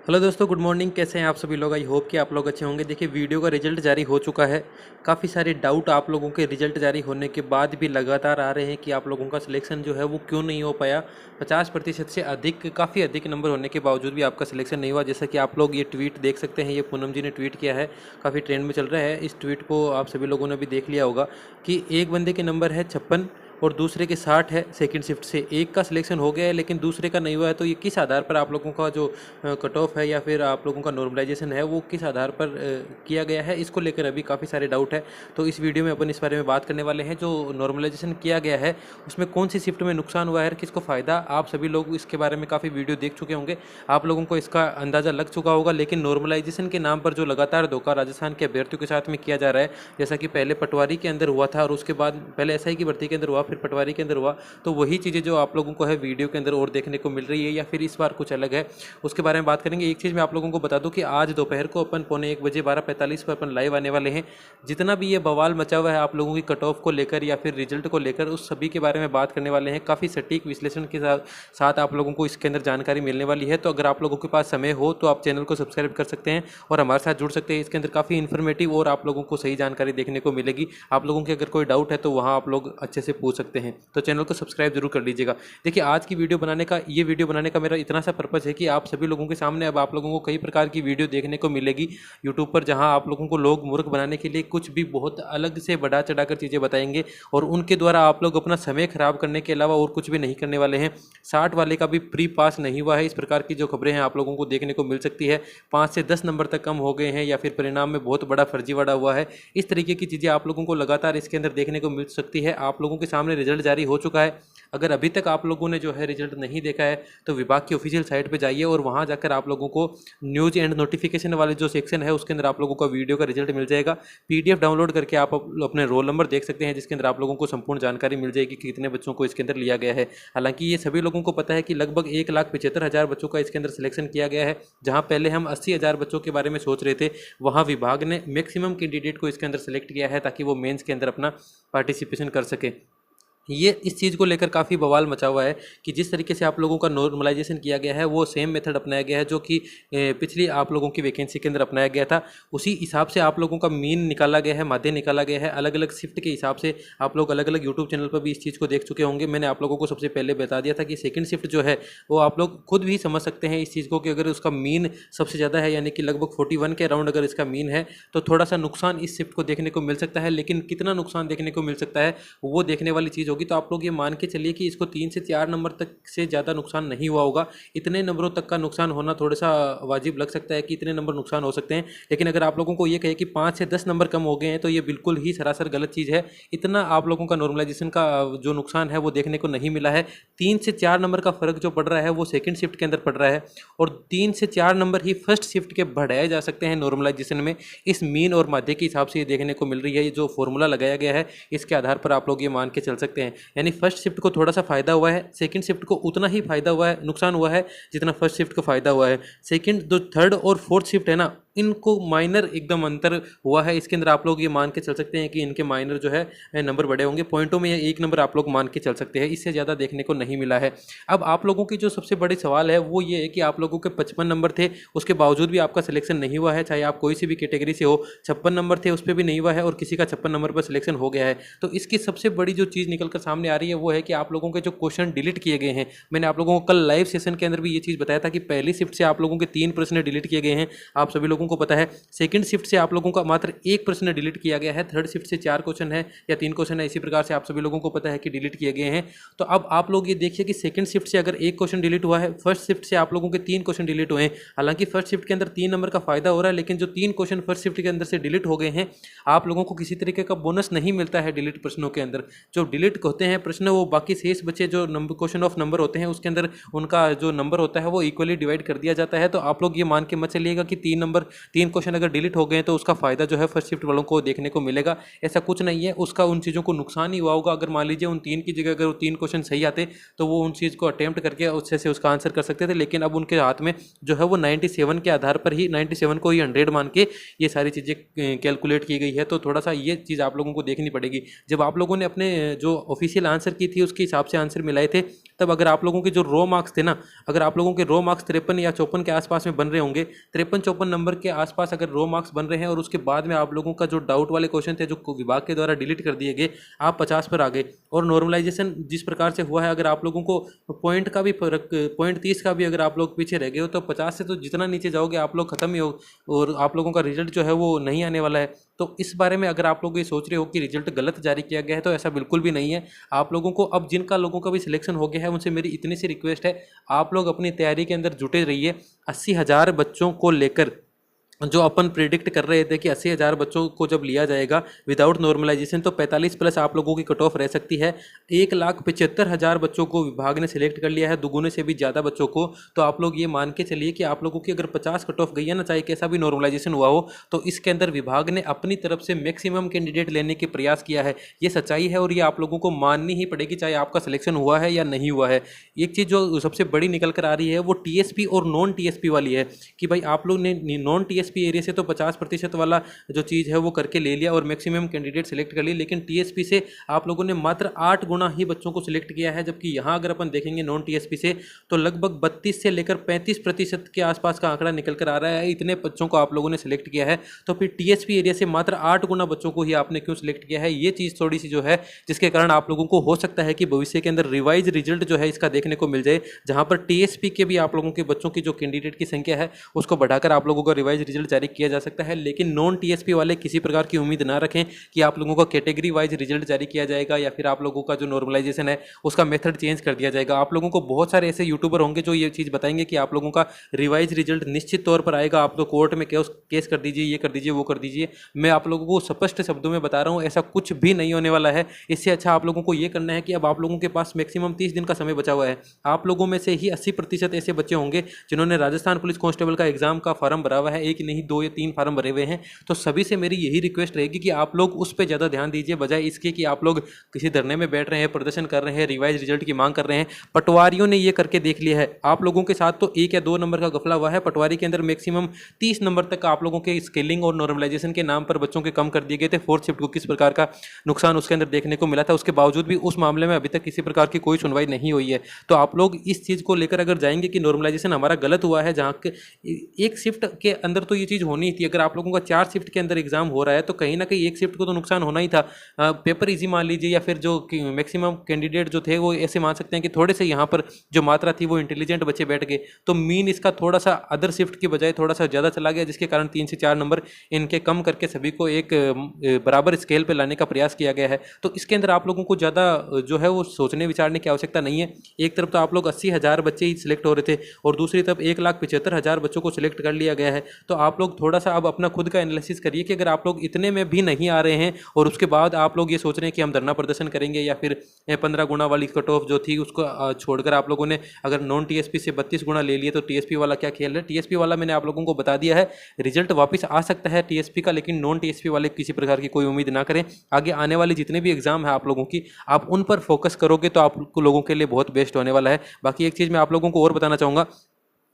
Hello दोस्तों, good morning. कैसे हैं आप सभी लोग? आई होप कि आप लोग अच्छे होंगे। देखिए, वीडियो का रिजल्ट जारी हो चुका है। काफ़ी सारे डाउट आप लोगों के रिजल्ट जारी होने के बाद भी लगातार आ रहे हैं कि आप लोगों का सिलेक्शन जो है वो क्यों नहीं हो पाया। 50% से अधिक, काफ़ी अधिक नंबर होने के बावजूद भी आपका सिलेक्शन नहीं हुआ। जैसा कि आप लोग ये ट्वीट देख सकते हैं, ये पूनम जी ने ट्वीट किया है, काफ़ी ट्रेंड में चल रहा है। इस ट्वीट को आप सभी लोगों ने भी देख लिया होगा कि एक बंदे के नंबर है 56 और दूसरे के 60 है। सेकंड शिफ्ट से एक का सिलेक्शन हो गया है लेकिन दूसरे का नहीं हुआ है। तो ये किस आधार पर आप लोगों का जो कट ऑफ है या फिर आप लोगों का नॉर्मलाइजेशन है वो किस आधार पर किया गया है, इसको लेकर अभी काफ़ी सारे डाउट है। तो इस वीडियो में अपन इस बारे में बात करने वाले हैं। जो नॉर्मलाइजेशन किया गया है उसमें कौन सी शिफ्ट में नुकसान हुआ है, किसको फ़ायदा। आप सभी लोग इसके बारे में काफ़ी वीडियो देख चुके होंगे, आप लोगों को इसका अंदाज़ा लग चुका होगा। लेकिन नॉर्मलाइजेशन के नाम पर जो लगातार धोखा राजस्थान के अभ्यर्थियों के साथ में किया जा रहा है, जैसा कि पहले पटवारी के अंदर हुआ था और उसके बाद पहले एसआई की भर्ती के अंदर हुआ, फिर पटवारी के अंदर हुआ, तो वही चीज़ें जो आप लोगों को है वीडियो के अंदर और देखने को मिल रही है या फिर इस बार कुछ अलग है, उसके बारे में बात करेंगे। एक चीज़ मैं आप लोगों को बता दूं कि आज दोपहर को अपन 1:45 12:45 पर अपन लाइव आने वाले हैं। जितना भी ये बवाल मचा हुआ है आप लोगों की कट ऑफ को लेकर या फिर रिजल्ट को लेकर, उस सभी के बारे में बात करने वाले हैं। काफ़ी सटीक विश्लेषण के साथ आप लोगों को इसके अंदर जानकारी मिलने वाली है। तो अगर आप लोगों के पास समय हो तो आप चैनल को सब्सक्राइब कर सकते हैं और हमारे साथ जुड़ सकते हैं। इसके अंदर काफ़ी इन्फॉर्मेटिव और आप लोगों को सही जानकारी देखने को मिलेगी। आप लोगों के अगर कोई डाउट है तो वहाँ आप लोग अच्छे से पूछ सकते हैं। तो चैनल को सब्सक्राइब जरूर कर लीजिएगा। देखिए, आज की वीडियो बनाने का मेरा इतना सा पर्पज़ है कि आप सभी लोगों के सामने अब आप लोगों को कई प्रकार की वीडियो देखने को मिलेगी यूट्यूब पर, जहां आप लोगों को लोग मूर्ख बनाने के लिए कुछ भी बहुत अलग से बढ़ा चढ़ाकर चीज़ें बताएंगे और उनके द्वारा आप लोग अपना समय खराब करने के अलावा और कुछ भी नहीं करने वाले हैं। 60 वाले का भी प्री पास नहीं हुआ है, इस प्रकार की जो खबरें हैं आप लोगों को देखने को मिल सकती है। 5 से 10 नंबर तक कम हो गए हैं या फिर परिणाम में बहुत बड़ा फर्जीवाड़ा हुआ है। इस तरीके की चीज़ें आप लोगों को लगातार इसके अंदर देखने को मिल सकती है। आप लोगों के सामने रिजल्ट जारी हो चुका है। अगर अभी तक आप लोगों ने जो है रिजल्ट नहीं देखा है तो विभाग की ऑफिशियल साइट पर जाइए और वहाँ जाकर आप लोगों को न्यूज़ एंड नोटिफिकेशन वाले जो सेक्शन है उसके अंदर आप लोगों का वीडियो का रिजल्ट मिल जाएगा। पीडीएफ डाउनलोड करके आप अपने रोल नंबर देख सकते हैं, जिसके अंदर आप लोगों को संपूर्ण जानकारी मिल जाएगी कि कितने बच्चों को इसके अंदर लिया गया है। हालांकि ये सभी लोगों को पता है कि लगभग 1,75,000 बच्चों का इसके अंदर सिलेक्शन किया गया है। जहाँ पहले हम 80,000 बच्चों के बारे में सोच रहे थे, वहाँ विभाग ने मैक्सिमम कैंडिडेट को इसके अंदर सेलेक्ट किया है ताकि वो मेंस के अंदर अपना पार्टिसिपेशन कर सके। ये इस चीज़ को लेकर काफ़ी बवाल मचा हुआ है कि जिस तरीके से आप लोगों का नॉर्मलाइजेशन किया गया है वो सेम मेथड अपनाया गया है जो कि पिछली आप लोगों की वैकेंसी के अंदर अपनाया गया था। उसी हिसाब से आप लोगों का मीन निकाला गया है, माध्य निकाला गया है। अलग अलग शिफ्ट के हिसाब से आप लोग अलग अलग यूट्यूब चैनल पर भी इस चीज़ को देख चुके होंगे। मैंने आप लोगों को सबसे पहले बता दिया था कि सेकेंड शिफ्ट जो है वो आप लोग खुद भी समझ सकते हैं इस चीज़ को कि अगर उसका मीन सबसे ज़्यादा है यानी कि लगभग 41 के अराउंड अगर इसका मीन है तो थोड़ा सा नुकसान इस शिफ्ट को देखने को मिल सकता है। लेकिन कितना नुकसान देखने को मिल सकता है वो देखने वाली चीज़ होगी। तो आप लोग ये मान के चलिए कि इसको 3 से 4 नंबर तक से ज़्यादा नुकसान नहीं हुआ होगा। इतने नंबरों तक का नुकसान होना थोड़ा सा वाजिब लग सकता है कि इतने नंबर नुकसान हो सकते हैं। लेकिन अगर आप लोगों को ये कहे कि 5 से 10 नंबर कम हो गए हैं तो ये बिल्कुल ही सरासर गलत चीज़ है। इतना आप लोगों का नॉर्मलाइजेशन का जो नुकसान है वो देखने को नहीं मिला है। 3 से 4 नंबर का फर्क जो पड़ रहा है वो सेकेंड शिफ्ट के अंदर पड़ रहा है और 3 से 4 नंबर ही फर्स्ट शिफ्ट के बढ़ाए जा सकते हैं नॉर्मलाइजेशन में। इस मीन और माध्य के हिसाब से ये देखने को मिल रही है। ये जो फॉर्मूला लगाया गया है इसके आधार पर आप लोग ये मान के चल सकते हैं। यानी फर्स्ट शिफ्ट को थोड़ा सा फायदा हुआ है, सेकंड शिफ्ट को उतना ही फायदा हुआ है, नुकसान हुआ है जितना फर्स्ट शिफ्ट को फायदा हुआ है। सेकंड जो थर्ड और फोर्थ शिफ्ट है ना, इनको माइनर एकदम अंतर हुआ है। इसके अंदर आप लोग ये मान के चल सकते हैं कि इनके माइनर जो है नंबर बड़े होंगे। पॉइंटों में एक नंबर आप लोग मान के चल सकते हैं, इससे ज़्यादा देखने को नहीं मिला है। अब आप लोगों की जो सबसे बड़ी सवाल है वो ये है कि आप लोगों के 55 नंबर थे, उसके बावजूद भी आपका सिलेक्शन नहीं हुआ है। चाहे आप कोई सी भी कैटेगरी से हो, 56 नंबर थे उस पर भी नहीं हुआ है और किसी का 56 नंबर पर सिलेक्शन हो गया है। तो इसकी सबसे बड़ी जो चीज़ निकल कर सामने आ रही है वो है कि आप लोगों के जो क्वेश्चन डिलीट किए गए हैं। मैंने आप लोगों को कल लाइव सेशन के अंदर भी ये चीज़ बताया था कि पहली शिफ्ट से आप लोगों के 3 प्रश्न डिलीट किए गए हैं, आप सभी लोगों को पता है। सेकंड शिफ्ट से आप लोगों का मात्र 1 प्रश्न डिलीट किया गया है। थर्ड शिफ्ट से 4 क्वेश्चन है या 3 क्वेश्चन है, इसी प्रकार से आप सभी लोगों को पता है कि डिलीट किए गए हैं। तो अब आप लोग ये देखिए कि सेकंड शिफ्ट से अगर 1 क्वेश्चन डिलीट हुआ है, फर्स्ट शिफ्ट से आप लोगों के 3 क्वेश्चन डिलीट हुए हैं। हालांकि फर्स्ट शिफ्ट के अंदर 3 नंबर का फायदा हो रहा है, लेकिन जो 3 क्वेश्चन फर्स्ट शिफ्ट के अंदर से डिलीट हो गए हैं, आप लोगों को किसी तरीके का बोनस नहीं मिलता है डिलीट प्रश्नों के अंदर। जो डिलीट होते हैं प्रश्न वो बाकी शेष बचे जो नंबर क्वेश्चन ऑफ नंबर होते हैं उसके अंदर उनका जो नंबर होता है वो इक्वली डिवाइड कर दिया जाता है। तो आप लोग ये मान के मत चलिएगा कि 3 नंबर 3 क्वेश्चन अगर डिलीट हो गए तो उसका फ़ायदा जो है फर्स्ट शिफ्ट वालों को देखने को मिलेगा, ऐसा कुछ नहीं है। उसका उन चीज़ों को नुकसान ही हुआ होगा। अगर मान लीजिए उन 3 की जगह अगर वो 3 क्वेश्चन सही आते तो वो उन चीज़ को अटेम्प्ट करके उससे से उसका आंसर कर सकते थे, लेकिन अब उनके हाथ में जो है वो 97 के आधार पर ही 97 को ही 100 मान के ये सारी चीज़ें कैलकुलेट की गई है। तो थोड़ा सा ये चीज़ आप लोगों को देखनी पड़ेगी। जब आप लोगों ने अपने जो ऑफिशियल आंसर की थी उसके हिसाब से आंसर मिलाए थे, तब अगर आप लोगों के जो रो मार्क्स थे ना, अगर आप लोगों के रो मार्क्स 53 या 54 के आसपास में बन रहे होंगे, 53-54 नंबर के आसपास अगर रो मार्क्स बन रहे हैं और उसके बाद में आप लोगों का जो डाउट वाले क्वेश्चन थे जो विभाग के द्वारा डिलीट कर दिए गए, आप 50 पर आ गए। और नॉर्मलाइजेशन जिस प्रकार से हुआ है, अगर आप लोगों को पॉइंट का भी फर्क, पॉइंट 30 का भी अगर आप लोग पीछे रह गए हो तो 50 से तो जितना नीचे जाओगे आप लोग खत्म ही हो और आप लोगों का रिजल्ट जो है वो नहीं आने वाला है। तो इस बारे में अगर आप लोग ये सोच रहे हो कि रिजल्ट गलत जारी किया गया है, तो ऐसा बिल्कुल भी नहीं है। आप लोगों को अब जिनका लोगों का भी सिलेक्शन हो गया है उनसे मेरी इतनी सी रिक्वेस्ट है, आप लोग अपनी तैयारी के अंदर जुटे रहिए। 80,000 बच्चों को लेकर जो अपन प्रिडिक्ट कर रहे थे कि 80,000 बच्चों को जब लिया जाएगा विदाउट नॉर्मलाइजेशन तो 45 प्लस आप लोगों की कट ऑफ रह सकती है। 1,75,000 बच्चों को विभाग ने सिलेक्ट कर लिया है, दुगुने से भी ज़्यादा बच्चों को। तो आप लोग ये मान के चलिए कि आप लोगों की अगर 50 कट ऑफ गई है ना, चाहे कैसा भी नॉर्मलाइजेशन हुआ हो, तो इसके अंदर विभाग ने अपनी तरफ से मैक्सिमम कैंडिडेट लेने के प्रयास किया है। ये सच्चाई है और ये आप लोगों को माननी ही पड़ेगी, चाहे आपका सिलेक्शन हुआ है या नहीं हुआ है। एक चीज़ जो सबसे बड़ी निकल कर आ रही है वो टीएसपी और नॉन टीएसपी वाली है कि भाई आप लोग ने नॉन टीएसपी एरिया से तो 50% वाला जो चीज़ है वो करके ले लिया और मैक्सिमम कैंडिडेट सिलेक्ट कर लिए, लेकिन टीएसपी से आप लोगों ने मात्र 8 गुना ही बच्चों को सिलेक्ट किया है। जबकि यहाँ अगर अपन देखेंगे नॉन टीएसपी से तो लगभग 32 से लेकर 35% के आसपास का आंकड़ा निकल कर आ रहा है। इतने बच्चों को आप लोगों ने सिलेक्ट किया है, तो फिर टीएसपी एरिया से मात्र 8 गुना बच्चों को ही आपने क्यों सिलेक्ट किया है? ये चीज़ थोड़ी सी जो है जिसके कारण आप लोगों को हो सकता है कि भविष्य के अंदर रिवाइज रिजल्ट जो है इसका देखने को मिल जाए, जहाँ पर टीएसपी के भी आप लोगों के बच्चों की जो कैंडिडेट की संख्या है उसको बढ़ाकर आप लोगों का रिवाइज रिजल्ट जारी किया जा सकता है। लेकिन नॉन टीएसपी वाले किसी प्रकार की उम्मीद ना रखें कि आप लोगों का कैटेगरी वाइज रिजल्ट जारी किया जाएगा या फिर आप लोगों का जो नॉर्मलाइजेशन है उसका मेथड चेंज कर दिया जाएगा। आप लोगों को बहुत सारे ऐसे यूट्यूबर होंगे जो ये चीज़ बताएंगे कि आप लोगों का रिवाइज रिजल्ट निश्चित तौर पर आएगा, आप तो कोर्ट में केस कर दीजिए, ये कर दीजिए, वो कर दीजिए। मैं आप लोगों को स्पष्ट शब्दों में बता रहा हूँ, ऐसा कुछ भी नहीं होने वाला है। इससे अच्छा आप लोगों को ये करना है कि अब आप लोगों के पास मैक्सिमम 30 दिन का समय बचा हुआ है। आप लोगों में से ही 80% ऐसे बच्चे होंगे जिन्होंने राजस्थान पुलिस कांस्टेबल का एग्जाम का फॉर्म भरा हुआ है, एक नहीं 2 या 3 फार्म भरे हुए हैं। तो सभी से मेरी यही रिक्वेस्ट रहेगी कि आप लोग उस पर ज़्यादा ध्यान दीजिए, बजाय इसके कि आप लोग किसी धरने में बैठ रहे हैं, प्रदर्शन कर रहे हैं, रिवाइज रिजल्ट की मांग कर रहे हैं। पटवारियों ने ये करके देख लिया है। आप लोगों के साथ तो 1 या 2 नंबर का गफला हुआ है, पटवारी के अंदर मैक्सिमम 30 नंबर तक आप लोगों के स्केलिंग और नॉर्मलाइजेशन के नाम पर बच्चों के कम कर दिए गए थे। फोर्थ शिफ्ट को किस प्रकार का नुकसान उसके अंदर देखने को मिला था, उसके बावजूद भी उस मामले में अभी तक किसी प्रकार की कोई सुनवाई नहीं हुई है। तो आप लोग इस चीज़ को लेकर अगर जाएंगे कि नॉर्मलाइजेशन हमारा गलत हुआ है, जहाँ एक शिफ्ट के अंदर तो ये चीज़ होनी ही थी। अगर आप लोगों का 4 शिफ्ट के अंदर एग्जाम हो रहा है तो कहीं ना कहीं एक शिफ्ट को तो नुकसान होना ही था। पेपर इजी मान लीजिए या फिर जो मैक्सिमम कैंडिडेट जो थे वो ऐसे मान सकते हैं कि थोड़े से यहाँ पर जो मात्रा थी वो इंटेलिजेंट बच्चे बैठ गए, तो मीन इसका थोड़ा सा अदर शिफ्ट की बजाय थोड़ा सा ज़्यादा चला गया, जिसके कारण 3 से 4 नंबर इनके कम करके सभी को एक बराबर स्केल पर लाने का प्रयास किया गया है। तो इसके अंदर आप लोगों को ज़्यादा जो है वो सोचने विचारने की आवश्यकता नहीं है। एक तरफ तो आप लोग 80,000 बच्चे ही सिलेक्ट हो रहे थे और दूसरी तरफ 1,75,000 बच्चों को सिलेक्ट कर लिया गया है। तो आप लोग थोड़ा सा अब अपना खुद का एनालिसिस करिए कि अगर आप लोग इतने में भी नहीं आ रहे हैं और उसके बाद आप लोग ये सोच रहे हैं कि हम धरना प्रदर्शन करेंगे या फिर 15 गुना वाली कट ऑफ जो थी उसको छोड़कर आप लोगों ने अगर नॉन टीएसपी से 32 गुना ले लिए, तो टीएसपी वाला क्या खेल है? टीएसपी वाला मैंने आप लोगों को बता दिया है, रिजल्ट वापस आ सकता है टीएसपी का, लेकिन नॉन टीएसपी वाले किसी प्रकार की कोई उम्मीद ना करें। आगे आने वाले जितने भी एग्जाम है आप लोगों की, आप उन पर फोकस करोगे तो आप लोगों के लिए बहुत बेस्ट होने वाला है। बाकी एक चीज़ मैं आप लोगों को और बताना चाहूँगा,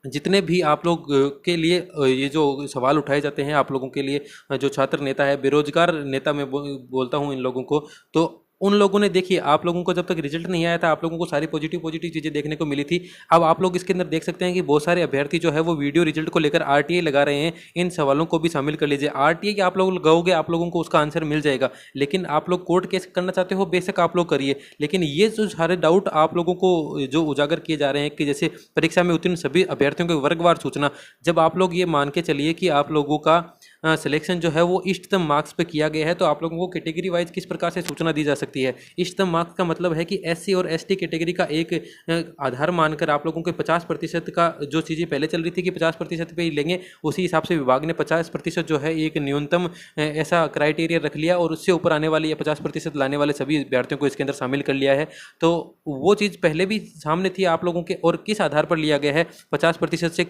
जितने भी आप लोग के लिए ये जो सवाल उठाए जाते हैं, आप लोगों के लिए जो छात्र नेता है, बेरोजगार नेता मैं बोलता हूँ इन लोगों को, तो उन लोगों ने देखिए आप लोगों को जब तक रिजल्ट नहीं आया था आप लोगों को सारी पॉजिटिव चीज़ें देखने को मिली थी। अब आप लोग इसके अंदर देख सकते हैं कि बहुत सारे अभ्यर्थी जो है वो वीडियो रिजल्ट को लेकर आरटीआई लगा रहे हैं। इन सवालों को भी शामिल कर लीजिए। आरटीआई आप लोग लगाओगे, आप लोगों को उसका आंसर मिल जाएगा, लेकिन आप लोग कोर्ट केस करना चाहते हो, बेशक आप लोग करिए, लेकिन ये जो सारे डाउट आप लोगों को जो उजागर किए जा रहे हैं कि जैसे परीक्षा में उत्तीर्ण सभी अभ्यर्थियों के वर्गवार सूचना, जब आप लोग ये मान के चलिए कि आप लोगों का सिलेक्शन जो है वो इष्टतम मार्क्स पे किया गया है। तो आप लोगों को कैटेगरी वाइज किस प्रकार से सूचना दी जा सकती है। इष्टतम मार्क्स का मतलब है कि एससी और एसटी कैटेगरी का एक आधार मानकर आप लोगों के 50% का जो चीज़ें पहले चल रही थी कि 50% पे ही लेंगे, उसी हिसाब से विभाग ने 50% जो है एक न्यूनतम ऐसा क्राइटेरिया रख लिया और उससे ऊपर आने वाली या 50% लाने वाले सभी विद्यार्थियों को इसके अंदर शामिल कर लिया है। तो वो चीज़ पहले भी सामने थी आप लोगों के, और किस आधार पर लिया गया है 50% से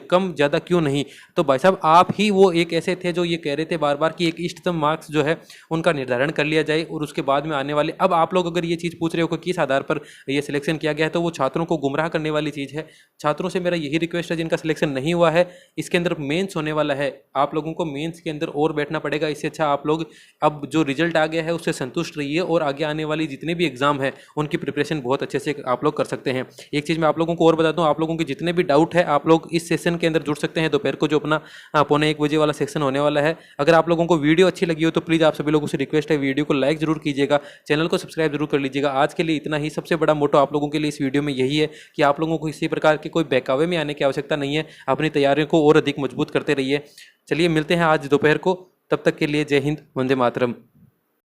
कम ज़्यादा क्यों नहीं। तो भाई साहब आप ही वो एक ऐसे थे जो ये कह रहे थे बार बार कि एक इष्टतम मार्क्स जो है उनका निर्धारण कर लिया जाए और उसके बाद में आने वाले, अब आप लोग अगर ये चीज़ पूछ रहे हो कि किस आधार पर ये सिलेक्शन किया गया है, तो वो छात्रों को गुमराह करने वाली चीज़ है। छात्रों से मेरा यही रिक्वेस्ट है जिनका सिलेक्शन नहीं हुआ है, इसके अंदर मेंस होने वाला है, आप लोगों को मेंस के अंदर और बैठना पड़ेगा। इससे अच्छा आप लोग अब जो रिजल्ट आ गया है उससे संतुष्ट रहिए और आगे आने वाली जितने भी एग्जाम है उनकी प्रिपरेशन बहुत अच्छे से आप लोग कर सकते हैं। एक चीज़ मैं आप लोगों को और बता दूं, आप लोगों के जितने भी डाउट है आप लोग इस सेशन के अंदर जुड़ सकते हैं। दोपहर को जो अपना 1:45 वाला सेक्शन होने वाला है। अगर आप लोगों को वीडियो अच्छी लगी हो तो प्लीज़ आप सभी लोगों से रिक्वेस्ट है वीडियो को लाइक जरूर कीजिएगा, चैनल को सब्सक्राइब जरूर कर लीजिएगा। आज के लिए इतना ही। सबसे बड़ा मोटो आप लोगों के लिए इस वीडियो में यही है कि आप लोगों को किसी प्रकार के कोई बहकावे में आने की आवश्यकता नहीं है, अपनी तैयारियों को और अधिक मजबूत करते रहिए। चलिए मिलते हैं आज दोपहर को, तब तक के लिए जय हिंद, वंदे मातरम।